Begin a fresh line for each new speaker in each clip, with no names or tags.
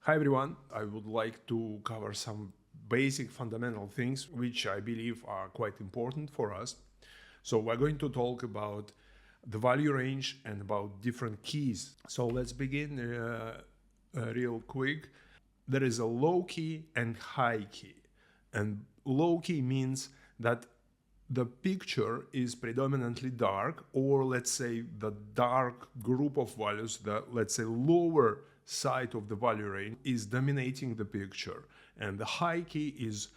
Hi everyone, I would like to cover some basic fundamental things which I believe are quite important for us. So we're going to talk about the value range and about different keys. So let's begin real quick. There is a low key and high key. And low key means that the picture is predominantly dark, or let's say the dark group of values, the let's say lower side of the value range is dominating the picture. And the high key is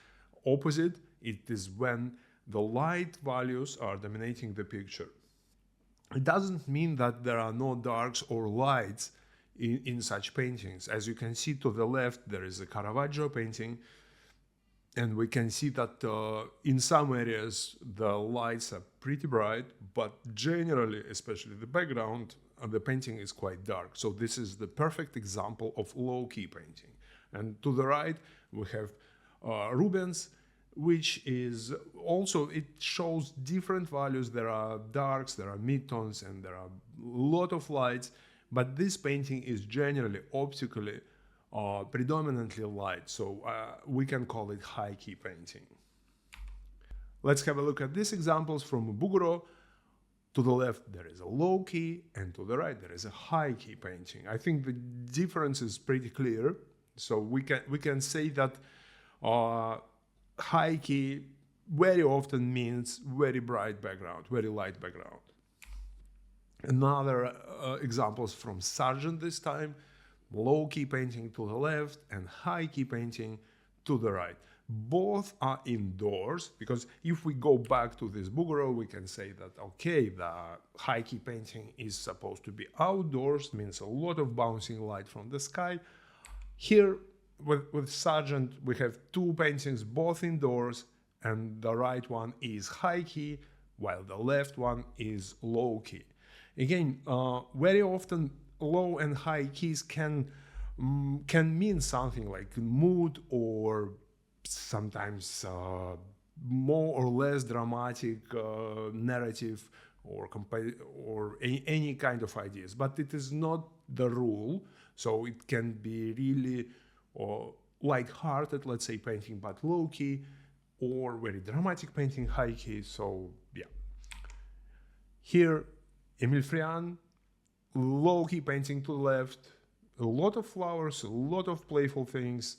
opposite. It is when the light values are dominating the picture. It doesn't mean that there are no darks or lights in such paintings. As you can see to the left, there is a Caravaggio painting, and we can see that in some areas the lights are pretty bright, but generally, especially the background, the painting is quite dark. So this is the perfect example of low-key painting. And to the right, we have Rubens, which is also, it shows different values. There are darks, there are midtones, and there are a lot of lights. But this painting is generally optically predominantly light, so we can call it high-key painting. Let's have a look at these examples from Buguro. To the left there is a low-key, and to the right there is a high-key painting. I think the difference is pretty clear. So we can say that high-key very often means very bright background, very light background. Another examples from Sargent this time. Low-key painting to the left and high-key painting to the right. Both are indoors, because if we go back to this Buguro, we can say that, okay, the high-key painting is supposed to be outdoors, means a lot of bouncing light from the sky. Here, with Sargent, we have two paintings, both indoors, and the right one is high-key, while the left one is low-key. Again, very often, low and high keys can mean something like mood, or sometimes more or less dramatic narrative, or any kind of ideas. But it is not the rule. So it can be really light-hearted, let's say, painting, but low key, or very dramatic painting, high key. So yeah. Here, Emile Frian, low-key painting to the left, a lot of flowers, a lot of playful things,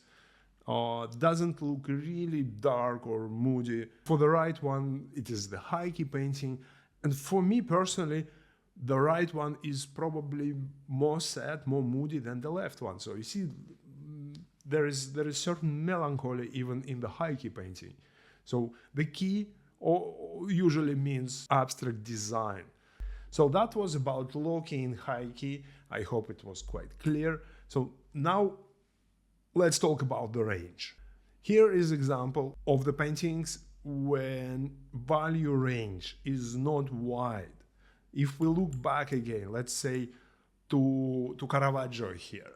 doesn't look really dark or moody. For the right one, it is the high-key painting, and for me personally, the right one is probably more sad, more moody than the left one. So you see, there is certain melancholy even in the high-key painting. So the key usually means abstract design. So that was about low key and high key. I hope it was quite clear. So now let's talk about the range. Here is an example of the paintings when value range is not wide. If we look back again, let's say to Caravaggio here,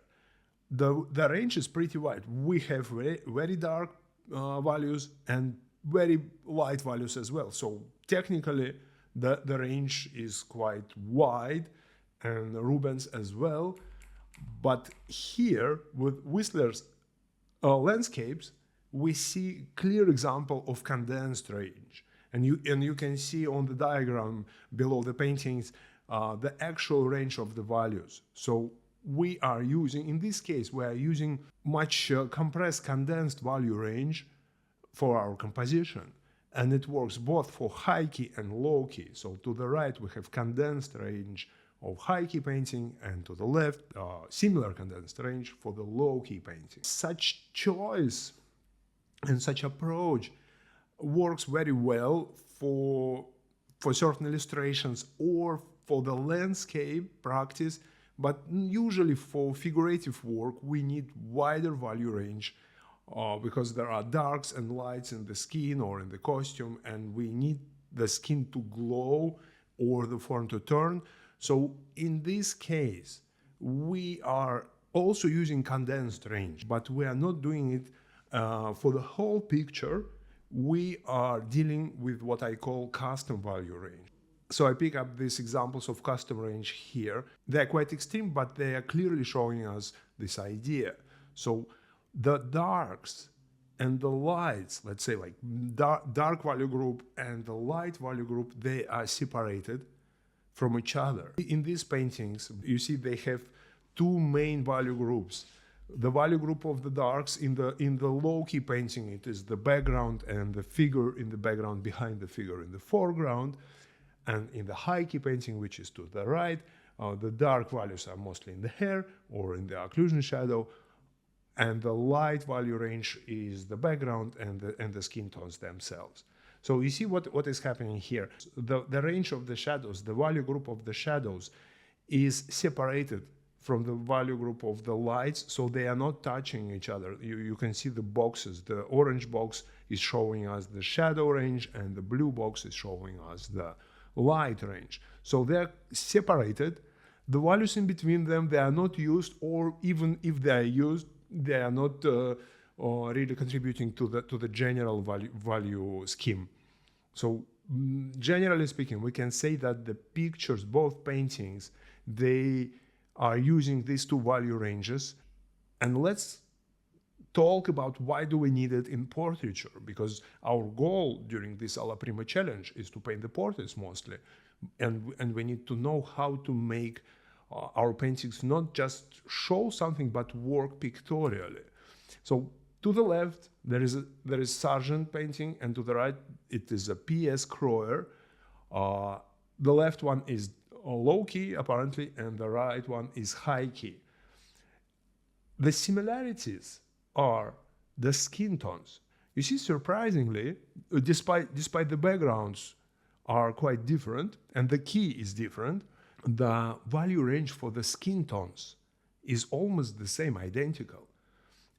the range is pretty wide. We have very dark values and very light values as well. So technically, the range is quite wide, and Rubens as well. But here, with Whistler's landscapes, we see clear example of condensed range. And you can see on the diagram below the paintings the actual range of the values. So we are using, in this case, we are using much compressed, condensed value range for our composition. And it works both for high key and low key. So to the right, we have condensed range of high key painting, and to the left, similar condensed range for the low key painting. Such choice and such approach works very well for certain illustrations or for the landscape practice, but usually for figurative work, we need wider value range. Because there are darks and lights in the skin or in the costume, and we need the skin to glow or the form to turn. So in this case, we are also using condensed range, but we are not doing it for the whole picture. We are dealing with what I call custom value range. So I pick up these examples of custom range here. They're quite extreme, but they are clearly showing us this idea. So the darks and the lights, let's say like dark value group and the light value group, they are separated from each other. In these paintings, you see they have two main value groups. The value group of the darks in the low-key painting, it is the background and the figure in the background behind the figure in the foreground. And in the high-key painting, which is to the right, the dark values are mostly in the hair or in the occlusion shadow, and the light value range is the background and the skin tones themselves. So you see what is happening here. The range of the shadows, the value group of the shadows is separated from the value group of the lights, so they are not touching each other. You can see the boxes. The orange box is showing us the shadow range, and the blue box is showing us the light range. So they're separated. The values in between them, they are not used, or even if they are used, they are not really contributing to the general value scheme. So generally speaking, we can say that the pictures, both paintings, they are using these two value ranges. And let's talk about why do we need it in portraiture, because our goal during this Alla Prima challenge is to paint the portraits mostly, and we need to know how to make our paintings not just show something but work pictorially. So to the left there is Sargent painting, and to the right it is a P.S. Croyer. The left one is low key apparently, and the right one is high key. The similarities are the skin tones. You see, surprisingly, despite the backgrounds are quite different and the key is different, the value range for the skin tones is almost the same, identical.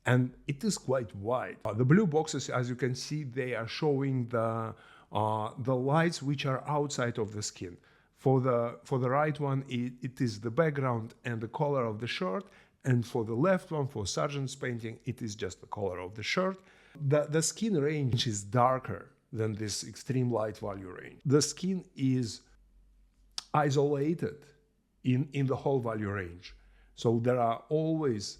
And it is quite wide. The blue boxes, as you can see, they are showing the lights which are outside of the skin. For the right one, it is the background and the color of the shirt. And for the left one, for Sargent's painting, it is just the color of the shirt. The skin range is darker than this extreme light value range. The skin is isolated in the whole value range. So there are always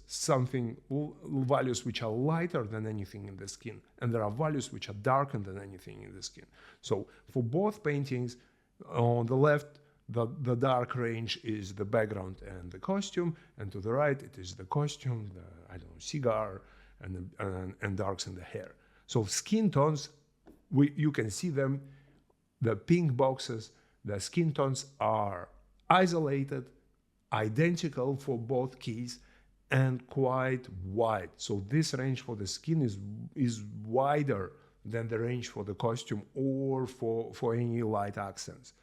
values which are lighter than anything in the skin, and there are values which are darker than anything in the skin. So for both paintings, on the left, the dark range is the background and the costume, and to the right it is the costume, the cigar, and darks in the hair. So skin tones, you can see them, the pink boxes, the skin tones are isolated, identical for both keys, and quite wide. So this range for the skin is wider than the range for the costume or for any light accents.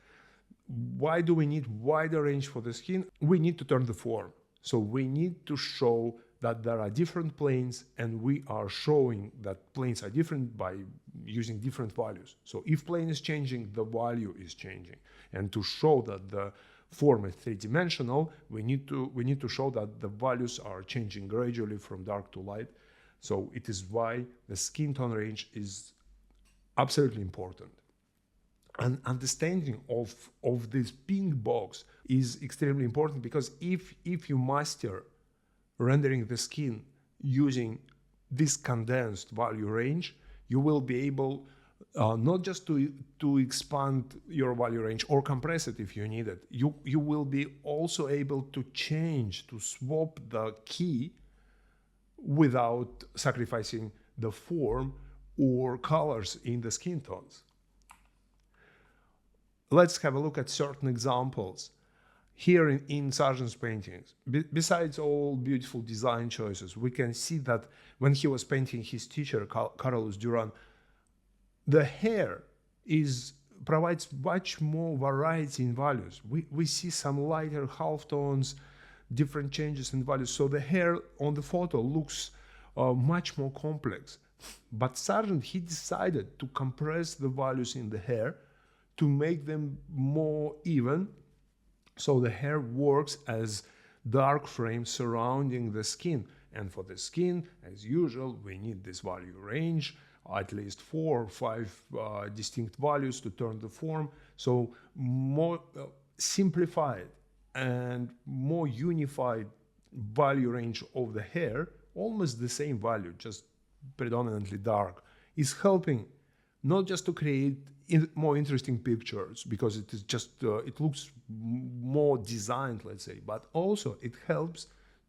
Why do we need wider range for the skin? We need to turn the form. So we need to show that there are different planes, and we are showing that planes are different by using different values. So if plane is changing, the value is changing. And to show that the form is three-dimensional, we need to show that the values are changing gradually from dark to light. So it is why the skin tone range is absolutely important. And understanding of this pink box is extremely important, because if you master rendering the skin using this condensed value range, you will be able not just to expand your value range or compress it if you need it. You will be also able to change, to swap the key without sacrificing the form or colors in the skin tones. Let's have a look at certain examples. Here in Sargent's paintings, besides all beautiful design choices, we can see that when he was painting his teacher, Carolus Duran, the hair provides much more variety in values. We see some lighter halftones, different changes in values. So the hair on the photo looks much more complex. But Sargent, he decided to compress the values in the hair to make them more even, so the hair works as dark frame surrounding the skin. And for the skin, as usual, we need this value range, at least 4 or 5 distinct values to turn the form. So more simplified and more unified value range of the hair almost the same value, just predominantly dark, is helping not just to create more interesting pictures, because it is just it looks more designed, let's say, but also it helps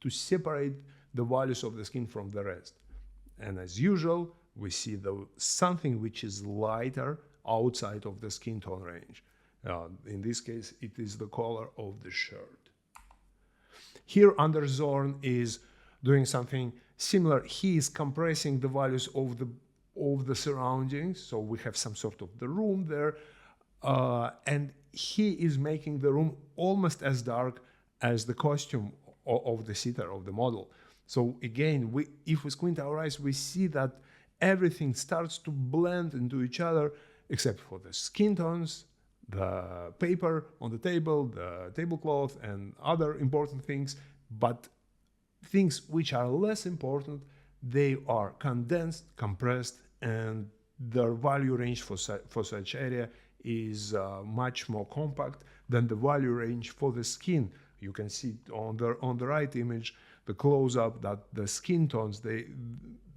to separate the values of the skin from the rest. And as usual, we see something which is lighter outside of the skin tone range. In this case, it is the color of the shirt. Here, Zorn is doing something similar. He is compressing the values of the surroundings. So we have some sort of the room there, and he is making the room almost as dark as the costume of the sitter, of the model. So again, if we squint our eyes, we see that everything starts to blend into each other, except for the skin tones, the paper on the table, the tablecloth, and other important things. But things which are less important, they are condensed, compressed, and their value range for such area is much more compact than the value range for the skin. You can see on the right image, the close-up, that the skin tones,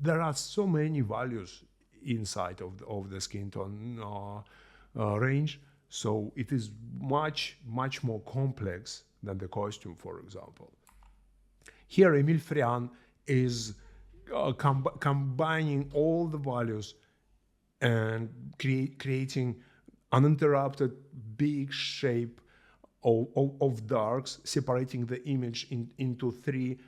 there are so many values inside of the skin tone range. So it is much more complex than the costume, for example. Here, Émile Frian is combining all the values and creating uninterrupted big shape of darks, separating the image into three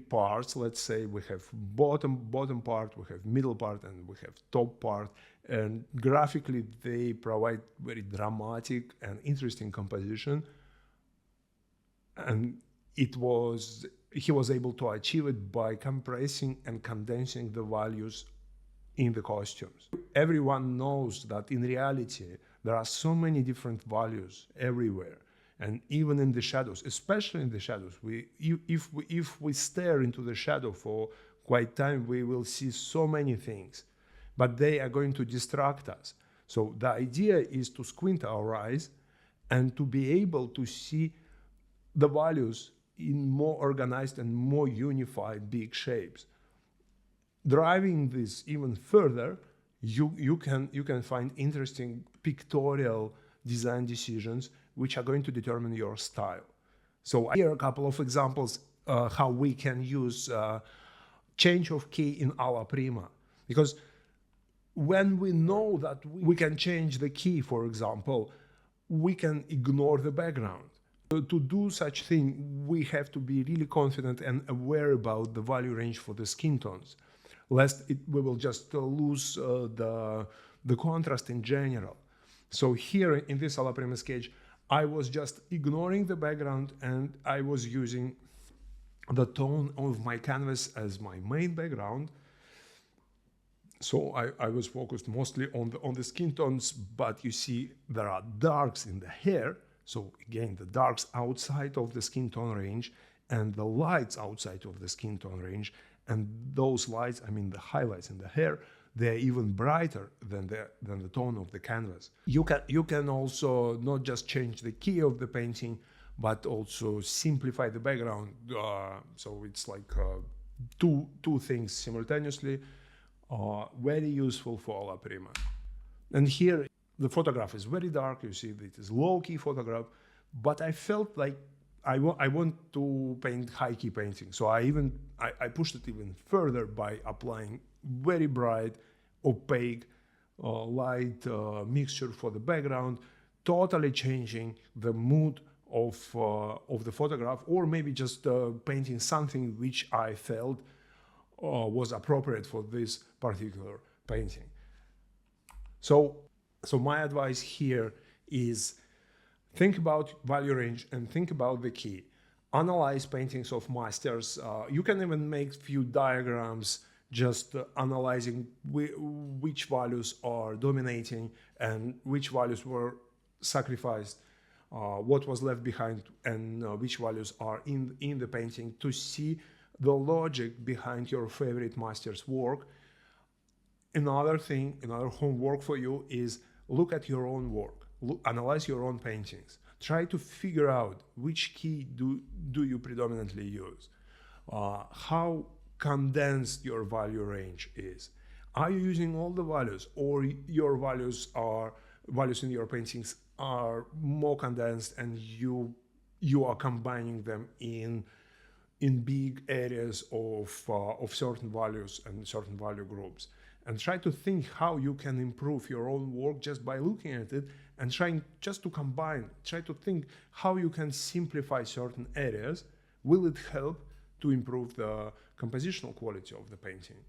parts. Let's say we have bottom part, we have middle part, and we have top part. And graphically, they provide very dramatic and interesting composition. And he was able to achieve it by compressing and condensing the values in the costumes. Everyone knows that in reality, there are so many different values everywhere. And even in the shadows, especially in the shadows, if we stare into the shadow for quite time, we will see so many things, but they are going to distract us. So the idea is to squint our eyes and to be able to see the values in more organized and more unified big shapes. Driving this even further, you can find interesting pictorial design decisions which are going to determine your style. So here are a couple of examples how we can use change of key in alla prima. Because when we know that we can change the key, for example, we can ignore the background. To do such thing, we have to be really confident and aware about the value range for the skin tones, lest we will just lose the contrast in general. So here in this alla prima sketch, I was just ignoring the background and I was using the tone of my canvas as my main background. So I was focused mostly on the skin tones, but you see there are darks in the hair. So again, the darks outside of the skin tone range and the lights outside of the skin tone range. And those lights, I mean the highlights in the hair, they're even brighter than the tone of the canvas. You can also not just change the key of the painting, but also simplify the background. So it's like two things simultaneously. Very useful for alla prima. And here the photograph is very dark. You see it is low-key photograph, but I felt like I want to paint high-key painting. So I pushed it even further by applying very bright, opaque, light mixture for the background, totally changing the mood of the photograph, or maybe just painting something which I felt was appropriate for this particular painting. So my advice here is think about value range and think about the key. Analyze paintings of masters. You can even make few diagrams just analyzing which values are dominating and which values were sacrificed, what was left behind, and which values are in the painting, to see the logic behind your favorite master's work. Another homework for you is look at your own work, analyze your own paintings. Try to figure out which key do you predominantly use. How condensed your value range is. Are you using all the values, or your values in your paintings are more condensed and you are combining them in big areas of certain values and certain value groups? And try to think how you can improve your own work just by looking at it and trying just to combine. Try to think how you can simplify certain areas. Will it help to improve the compositional quality of the painting?